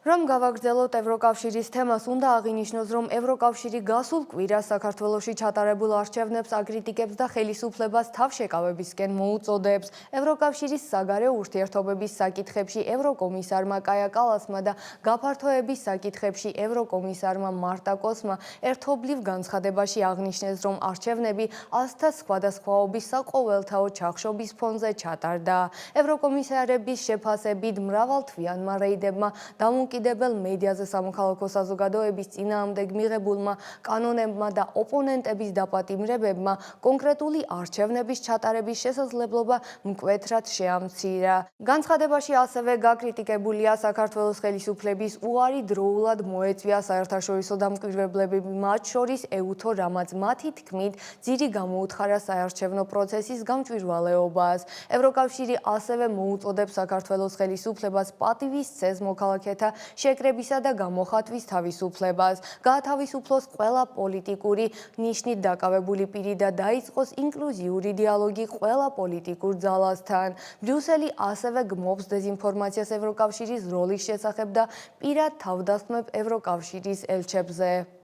რომ გავაგრძელოთ ევროკავშირის თემას, უნდა აღინიშნოს, რომ ევროკავშირი გასულ კვირას საქართველოში ჩატარებულ არჩევნებს აკრიტიკებს და ხელისუფლებას თავშეკავებისკენ მოუწოდებს. ევროკავშირის საგარეო ურთიერთობების საკითხებში ევროკომისარმა კაია კალასმა და გაფართოების საკითხებში ევროკომისარმა მარტა კოსმა ერთობლივ განცხადებაში აღნიშნეს, რომ არჩევნები ასთა სხვადასხვაობის საყოველთაო ჩახშობის ფონზე ჩატარდა. ევროკომისარების შეფასებით მრავალთვიანმა რეიდებმა დამოუკიდებელ მედიაზე სამოქალაქო საზოგადოების წინააღმდეგ მიღებულმა კანონებმა და ოპონენტების დაპატიმრებებმა კონკრეტული არჩევნების ჩატარების შესაძლებლობა მკვეთრად შეამცირა. განცხადებაში ასევე გაკრიტიკებულია საქართველოს ხელისუფლების უარი დროულად მოეწვია საერთაშორისო დამკვირვებლები, მათ შორის ეუთო, რამაც მათი თქმით ძირი გამოუთხარა საარჩევნო პროცესის გამჭვირვალეობას. ევროკავშირი ასევე მოუწოდებს საქართველოს ხელისუფლებას პატივისცეს მოქალაქეთა შეკრებისა და გამოხატვის თავისუფლებას, გაათავისუფლოს ყველა პოლიტიკური ნიშნით დაკავებული პირი და დაიწყოს ინკლუზიური დიალოგი ყველა პოლიტიკურ ძალასთან. ბრიუსელი ასევე გმობს დეზინფორმაციას ევროკავშირის როლის შესახებ და პირად თავდასხმებ ევროკავშირის ელჩებზე.